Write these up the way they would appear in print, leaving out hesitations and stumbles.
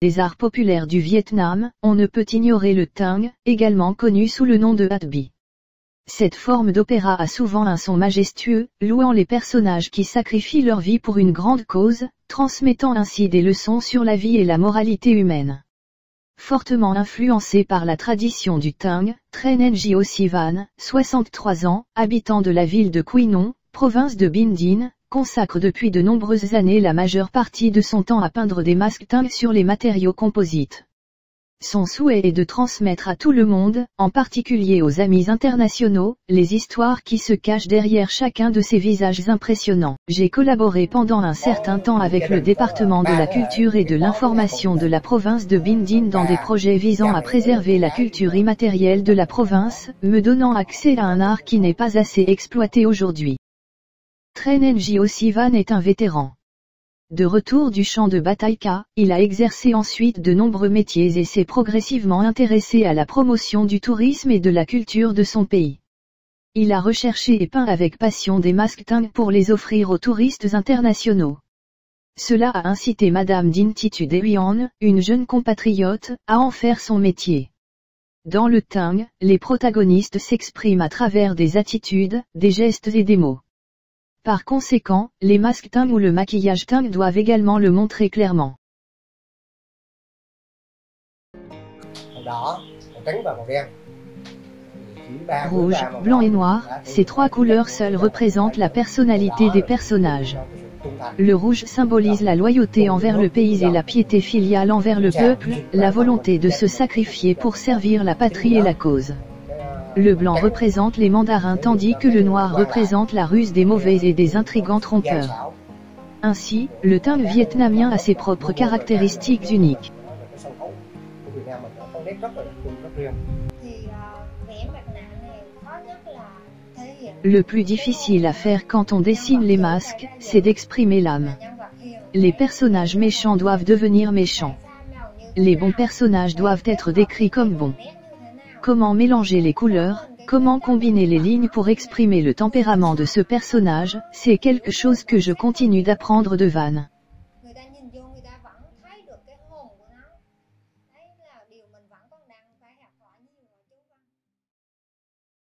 Des arts populaires du Vietnam, on ne peut ignorer le Tang, également connu sous le nom de Hat Bi. Cette forme d'opéra a souvent un son majestueux, louant les personnages qui sacrifient leur vie pour une grande cause, transmettant ainsi des leçons sur la vie et la moralité humaine. Fortement influencé par la tradition du Tang, Tran Ngo Sivan, 63 ans, habitant de la ville de Quy Nhon, province de Binh Dinh, consacre depuis de nombreuses années la majeure partie de son temps à peindre des masques Tang sur les matériaux composites. Son souhait est de transmettre à tout le monde, en particulier aux amis internationaux, les histoires qui se cachent derrière chacun de ces visages impressionnants. J'ai collaboré pendant un certain temps avec le département de la culture et de l'information de la province de Binh Dinh dans des projets visant à préserver la culture immatérielle de la province, me donnant accès à un art qui n'est pas assez exploité aujourd'hui. Tran Ngo Sivan est un vétéran. De retour du champ de bataille, il a exercé ensuite de nombreux métiers et s'est progressivement intéressé à la promotion du tourisme et de la culture de son pays. Il a recherché et peint avec passion des masques Tang pour les offrir aux touristes internationaux. Cela a incité Madame Dinh Thitu Dehuyen, une jeune compatriote, à en faire son métier. Dans le Tang, les protagonistes s'expriment à travers des attitudes, des gestes et des mots. Par conséquent, les masques Tang ou le maquillage Tang doivent également le montrer clairement. Rouge, blanc et noir, ces trois couleurs seules représentent la personnalité des personnages. Le rouge symbolise la loyauté envers le pays et la piété filiale envers le peuple, la volonté de se sacrifier pour servir la patrie et la cause. Le blanc représente les mandarins tandis que le noir représente la ruse des mauvais et des intrigants trompeurs. Ainsi, le Tang vietnamien a ses propres caractéristiques uniques. Le plus difficile à faire quand on dessine les masques, c'est d'exprimer l'âme. Les personnages méchants doivent devenir méchants. Les bons personnages doivent être décrits comme bons. Comment mélanger les couleurs, comment combiner les lignes pour exprimer le tempérament de ce personnage, c'est quelque chose que je continue d'apprendre de Van.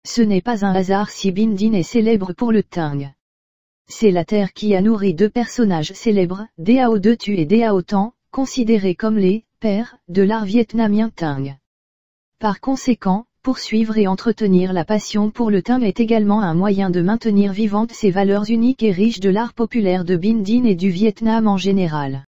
Ce n'est pas un hasard si Binh Dinh est célèbre pour le Tang. C'est la terre qui a nourri deux personnages célèbres, Dao De Tu et Dao Tan, considérés comme les « pères » de l'art vietnamien Tang. Par conséquent, poursuivre et entretenir la passion pour le Tang est également un moyen de maintenir vivantes ces valeurs uniques et riches de l'art populaire de Binh Dinh et du Vietnam en général.